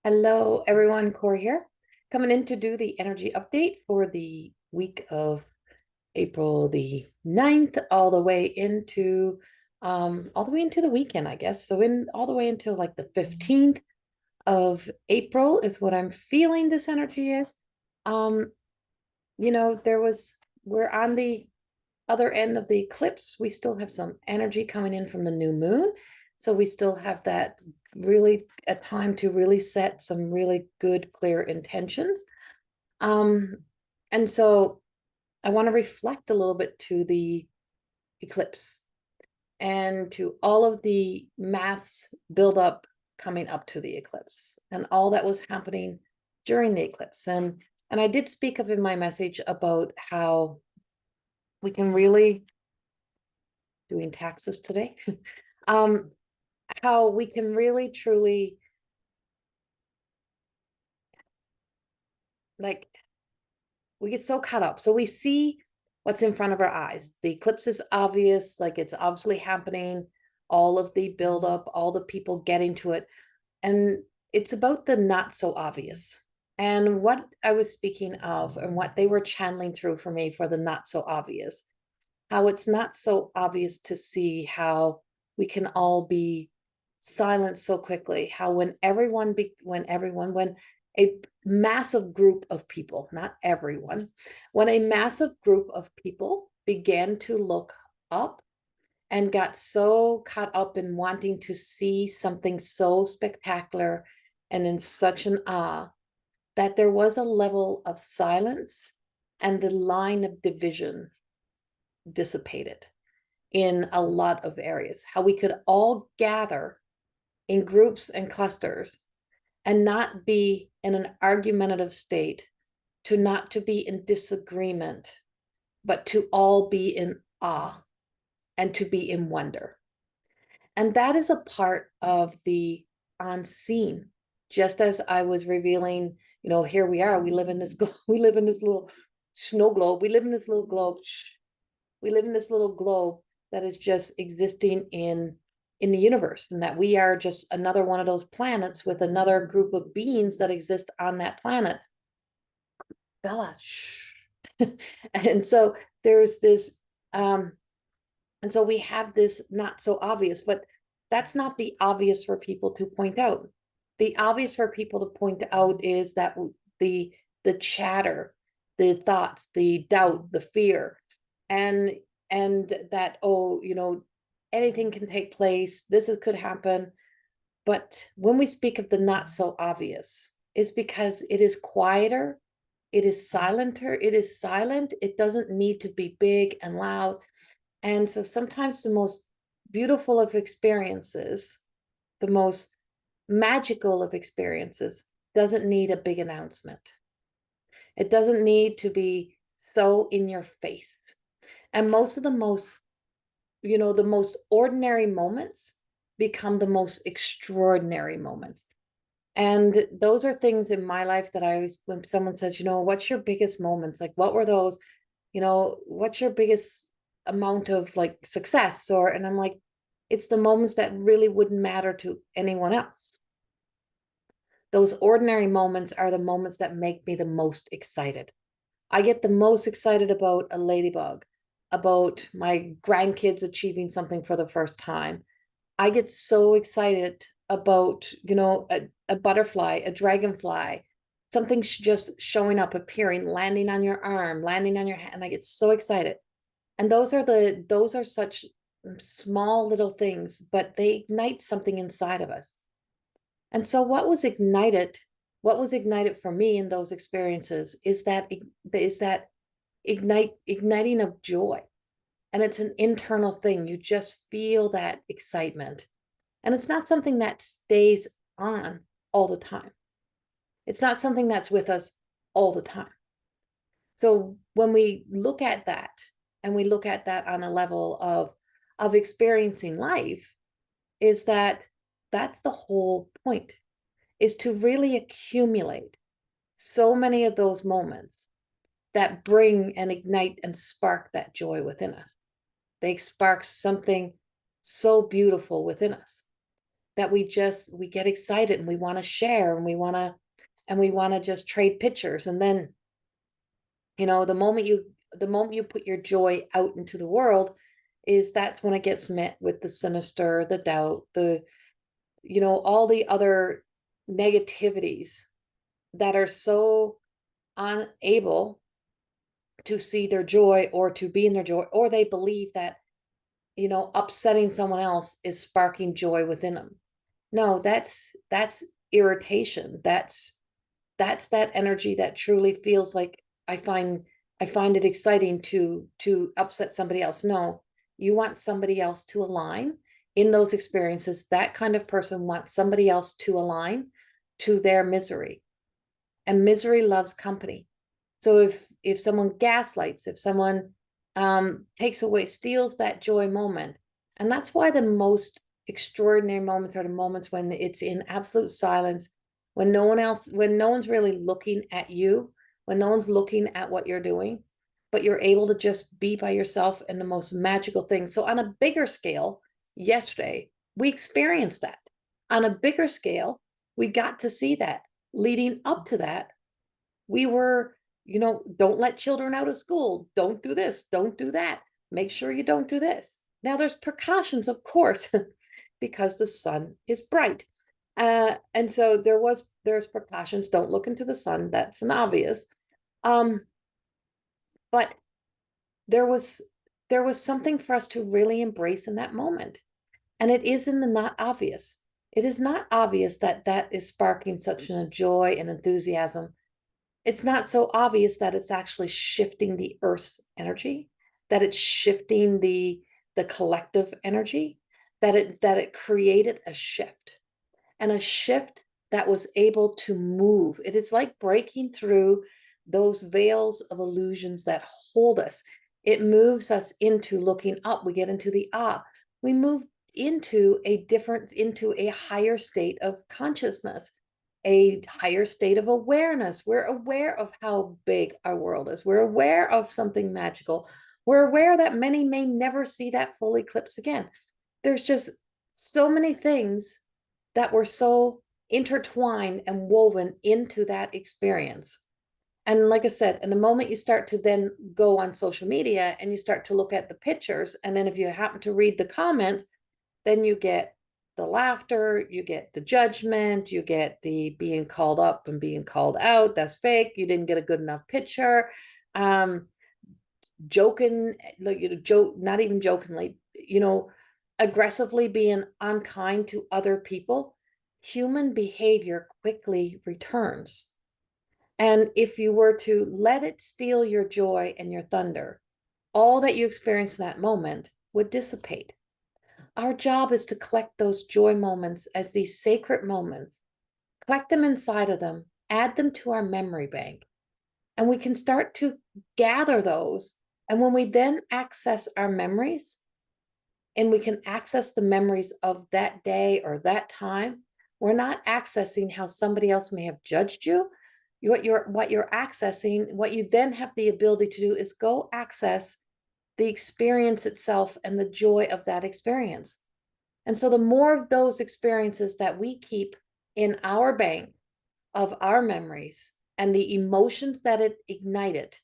Hello, everyone. Corey here, coming in to do the energy update for the week of April the 9th, all the way into the weekend, I guess. So in all the way until like the 15th of April is what I'm feeling this energy is. Um, we're on the other end of the eclipse. We still have some energy coming in from the new moon. So we still have that really a time to really set some really good, clear intentions. Um, and so I want to reflect a little bit to the eclipse and to all of the mass buildup coming up to the eclipse and all that was happening during the eclipse. And I did speak of in my message about how we can really doing taxes today. um, how we can really truly like we get so caught up. So we see what's in front of our eyes. The eclipse is obvious, like it's obviously happening, all of the buildup, all the people getting to it. And it's about the not so obvious. And what I was speaking of and what they were channeling through for me for the not so obvious, how it's not so obvious to see how we can all be silenced so quickly, how when a massive group of people, not everyone, when a massive group of people began to look up and got so caught up in wanting to see something so spectacular and in such an awe that there was a level of silence and the line of division dissipated in a lot of areas, how we could all gather in groups and clusters and not be in an argumentative state, to not to be in disagreement, but to all be in awe and to be in wonder. And that is a part of the unseen. Just as I was revealing, here we are, we live in this little snow globe, we live in this little globe that is just existing in the universe, and that we are just another one of those planets with another group of beings that exist on that planet. Bella, shh. And so there's this and so we have this not so obvious, but that's not the obvious for people to point out. The obvious for people to point out is that the the chatter, the thoughts, the doubt, the fear, and and that, oh, anything can take place, could happen. But when we speak of the not so obvious, it's because it is quieter, it is silenter, it is silent, it doesn't need to be big and loud. And so sometimes the most beautiful of experiences, the most magical of experiences, doesn't need a big announcement. It doesn't need to be so in your face. And most of the most ordinary moments become the most extraordinary moments. And those are things in my life that I always, when someone says, what's your biggest moments? Like, what were those? What's your biggest amount of like success? And I'm like, it's the moments that really wouldn't matter to anyone else. Those ordinary moments are the moments that make me the most excited. I get the most excited about a ladybug, about my grandkids achieving something for the first time. I get so excited about, a butterfly, a dragonfly, something's just showing up, appearing, landing on your arm, landing on your hand, and I get so excited. And those are such small little things, but they ignite something inside of us. And so what was ignited for me in those experiences is that igniting of joy. And it's an internal thing. You just feel that excitement. And it's not something that stays on all the time. It's not something that's with us all the time. So when we look at that, and we look at that on a level of experiencing life, is that that's the whole point, is to really accumulate so many of those moments that bring and ignite and spark that joy within us. They spark something so beautiful within us that we get excited and we want to share and we want to just trade pictures. And then, the moment you put your joy out into the world, that's when it gets met with the sinister, the doubt, all the other negativities that are so unable to see their joy or to be in their joy, or they believe that, upsetting someone else is sparking joy within them. No, that's irritation. That's that energy that truly feels like I find it exciting to upset somebody else. No, you want somebody else to align in those experiences. That kind of person wants somebody else to align to their misery. And misery loves company. So if someone gaslights, if someone takes away, steals that joy moment, and that's why the most extraordinary moments are the moments when it's in absolute silence, when no one's really looking at you, when no one's looking at what you're doing, but you're able to just be by yourself in the most magical thing. So on a bigger scale, yesterday, we experienced that. On a bigger scale, we got to see that. Leading up to that, we were, don't let children out of school. Don't do this. Don't do that. Make sure you don't do this. Now there's precautions, of course, because the sun is bright. And so there's precautions. Don't look into the sun. That's an obvious. But there was something for us to really embrace in that moment. And it is in the not obvious. It is not obvious that is sparking such a joy and enthusiasm. It's not so obvious that it's actually shifting the Earth's energy, that it's shifting the collective energy, that it created a shift, and a shift that was able to move. It is like breaking through those veils of illusions that hold us. It moves us into looking up. We get into the we move into a higher state of consciousness, a higher state of awareness. We're aware of how big our world is. We're aware of something magical. We're aware that many may never see that full eclipse again. There's just so many things that were so intertwined and woven into that experience. And like I said, in the moment you start to then go on social media and you start to look at the pictures, and then if you happen to read the comments, then you get the laughter, you get the judgment, you get the being called up and being called out. That's fake. You didn't get a good enough picture. Joking, like, not even jokingly, aggressively being unkind to other people. Human behavior quickly returns. And if you were to let it steal your joy and your thunder, all that you experience in that moment would dissipate. Our job is to collect those joy moments as these sacred moments, collect them inside of them, add them to our memory bank, and we can start to gather those. And when we then access our memories, and we can access the memories of that day or that time, we're not accessing how somebody else may have judged you. What you're accessing, what you then have the ability to do is go access the experience itself and the joy of that experience. And so the more of those experiences that we keep in our bank of our memories and the emotions that it ignited,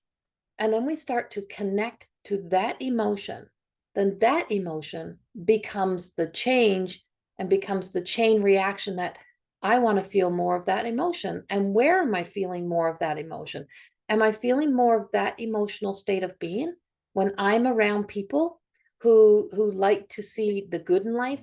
and then we start to connect to that emotion, then that emotion becomes the change and becomes the chain reaction that I want to feel more of that emotion. And where am I feeling more of that emotion? Am I feeling more of that emotional state of being when I'm around people who like to see the good in life,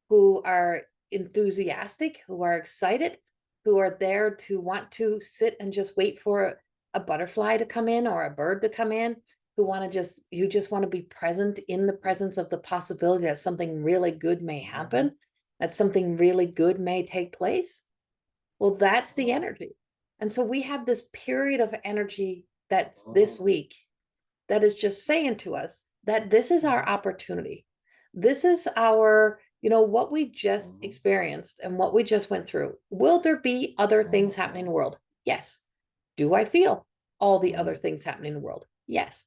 who are enthusiastic, who are excited, who are there to want to sit and just wait for a butterfly to come in or a bird to come in, you just want to be present in the presence of the possibility that something really good may happen, that something really good may take place. Well, that's the energy. And so we have this period of energy that's this week that is just saying to us that this is our opportunity. This is our, what we just experienced and what we just went through. Will there be other things happening in the world? Yes. Do I feel all the other things happening in the world? Yes.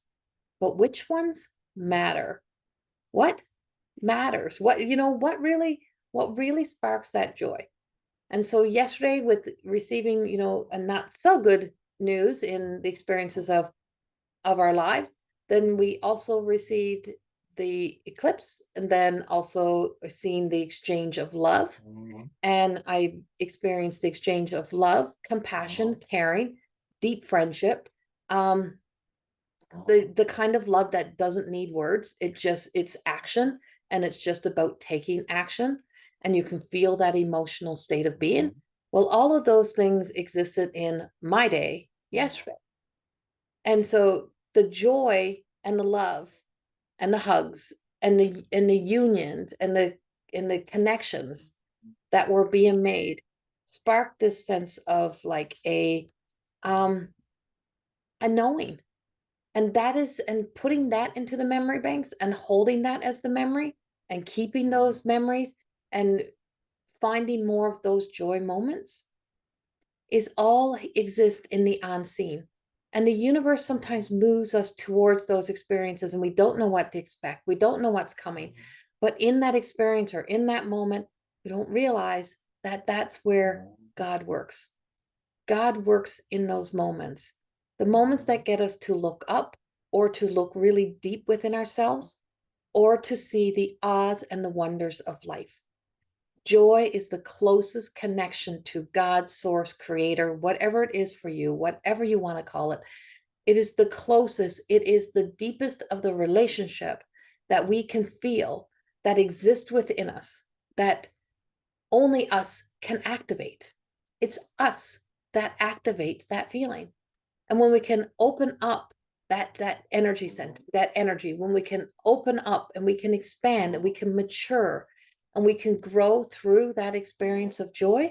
But which ones matter? What matters? What what really sparks that joy. And so yesterday, with receiving, a not so good news in the experiences of our lives, then we also received the eclipse, and then also seeing the exchange of love. And I experienced the exchange of love, compassion, caring, deep friendship, um, the kind of love that doesn't need words. It's action, and it's just about taking action, and you can feel that emotional state of being. Well, all of those things existed in my day yesterday. And so the joy and the love and the hugs and the union and the connections that were being made sparked this sense of like a knowing. And that is, and putting that into the memory banks and holding that as the memory and keeping those memories and finding more of those joy moments is all exist in the unseen. And the universe sometimes moves us towards those experiences, and we don't know what to expect. We don't know what's coming. But in that experience or in that moment, we don't realize that that's where God works. God works in those moments, the moments that get us to look up or to look really deep within ourselves or to see the odds and the wonders of life. Joy is the closest connection to God, source, creator, whatever it is for you, whatever you want to call it. It is the closest, it is the deepest of the relationship that we can feel, that exists within us, that only us can activate. It's us that activates that feeling. And when we can open up that energy center, that energy, when we can open up and we can expand and we can mature and we can grow through that experience of joy,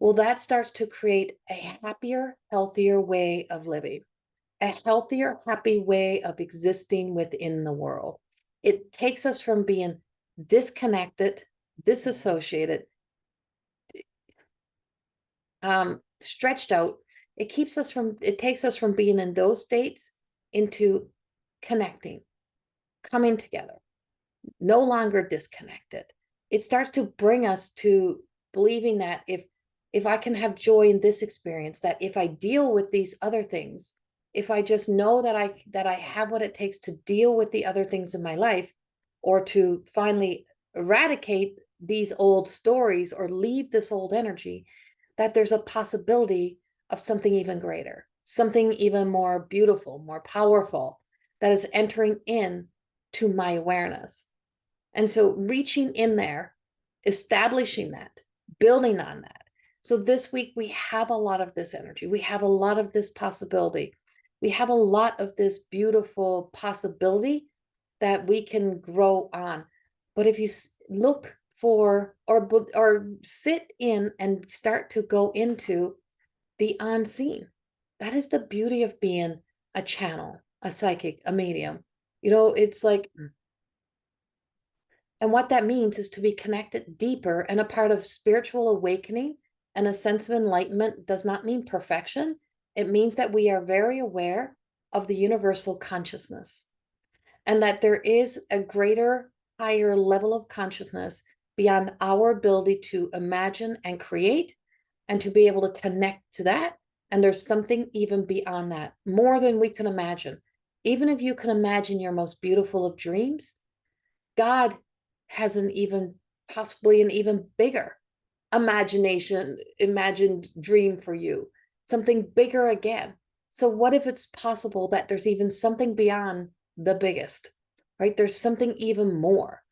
well, that starts to create a happier, healthier way of living, a healthier, happy way of existing within the world. It takes us from being disconnected, disassociated, stretched out. It takes us from being in those states into connecting, coming together, no longer disconnected. It starts to bring us to believing that if I can have joy in this experience, that if I deal with these other things, if I just know that I have what it takes to deal with the other things in my life, or to finally eradicate these old stories or leave this old energy, that there's a possibility of something even greater, something even more beautiful, more powerful, that is entering in to my awareness. And so reaching in there, establishing that, building on that. So this week we have a lot of this energy. We have a lot of this possibility. We have a lot of this beautiful possibility that we can grow on. But if you look for or sit in and start to go into the unseen, that is the beauty of being a channel, a psychic, a medium. It's like, and what that means is to be connected deeper and a part of spiritual awakening and a sense of enlightenment does not mean perfection. It means that we are very aware of the universal consciousness and that there is a greater, higher level of consciousness beyond our ability to imagine and create and to be able to connect to that. And there's something even beyond that, more than we can imagine. Even if you can imagine your most beautiful of dreams, God has possibly an even bigger imagined dream for you, something bigger again. So what if it's possible that there's even something beyond the biggest, right? There's something even more.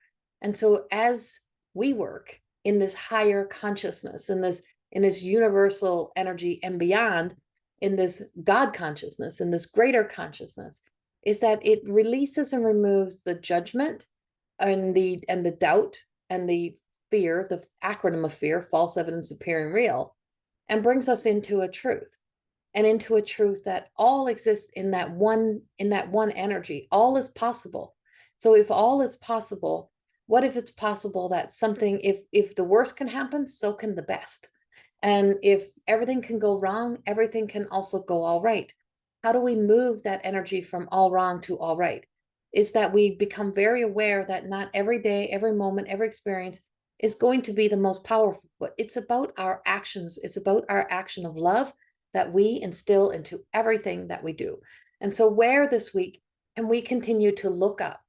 And so as we work in this higher consciousness, in this universal energy and beyond, in this God consciousness, in this greater consciousness, is that it releases and removes the judgment and the doubt and the fear, the acronym of fear, false evidence appearing real, and brings us into a truth, and into a truth that all exists in that one energy. All is possible. So if all is possible, what if it's possible that something, if the worst can happen, so can the best. And if everything can go wrong, everything can also go all right. How do we move that energy from all wrong to all right? Is that we become very aware that not every day, every moment, every experience is going to be the most powerful. But it's about our actions. It's about our action of love that we instill into everything that we do. And so where this week can we continue to look up,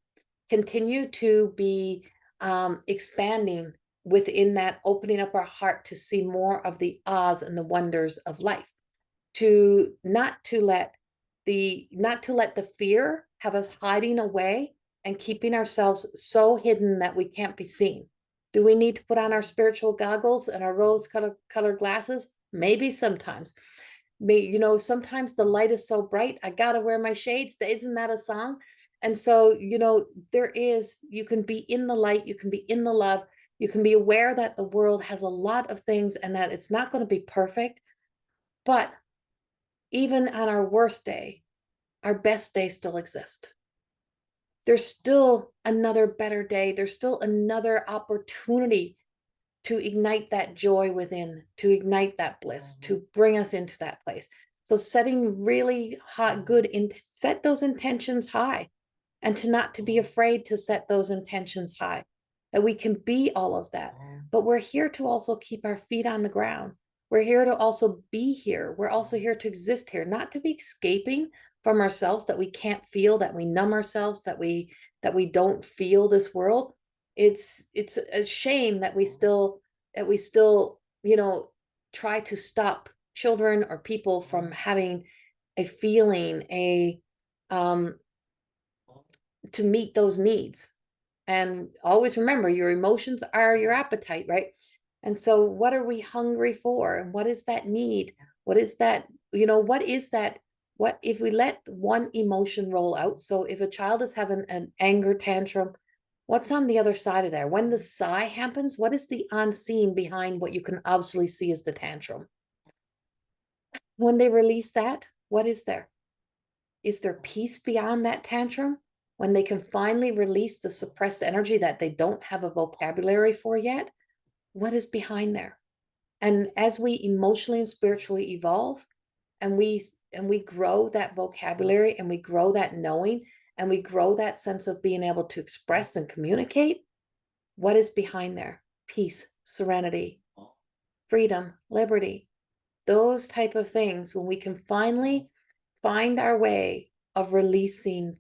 continue to be expanding within that, opening up our heart to see more of the ahs and the wonders of life, to not to let the fear have us hiding away and keeping ourselves so hidden that we can't be seen. Do we need to put on our spiritual goggles and our rose colored glasses? Maybe sometimes. Sometimes the light is so bright, I gotta wear my shades. Isn't that a song? And so, you can be in the light, you can be in the love, you can be aware that the world has a lot of things and that it's not going to be perfect. But even on our worst day, our best day still exists. There's still another better day. There's still another opportunity to ignite that joy within, to ignite that bliss, to bring us into that place. So setting really hot, set those intentions high, and to be afraid to set those intentions high, that we can be all of that. But we're here to also keep our feet on the ground. We're here to also be here. We're also here to exist here, not to be escaping from ourselves, that we can't feel, that we numb ourselves, that we don't feel this world. It's a shame that we still try to stop children or people from having a feeling, to meet those needs. And always remember, your emotions are your appetite, right? And so what are we hungry for? And what is that need? What is that? What if we let one emotion roll out? So if a child is having an anger tantrum, what's on the other side of there? When the sigh happens, what is the unseen behind what you can obviously see as the tantrum? When they release that, what is there? Is there peace beyond that tantrum? When they can finally release the suppressed energy that they don't have a vocabulary for yet, what is behind there? And as we emotionally and spiritually evolve, and we grow that vocabulary, and we grow that knowing, and we grow that sense of being able to express and communicate, what is behind there? Peace, serenity, freedom, liberty, those type of things. When we can finally find our way of releasing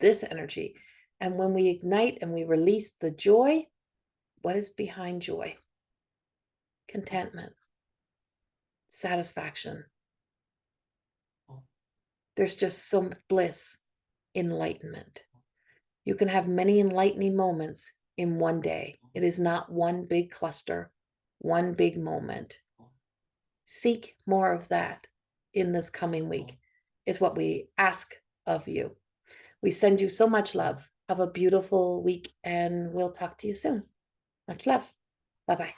this energy, and when we ignite and we release the joy, what is behind joy? Contentment, satisfaction. There's just so much bliss, enlightenment. You can have many enlightening moments in one day. It is not one big cluster, one big moment. Seek more of that in this coming week, is what we ask of you. We send you so much love. Have a beautiful week, and we'll talk to you soon. Much love. Bye-bye.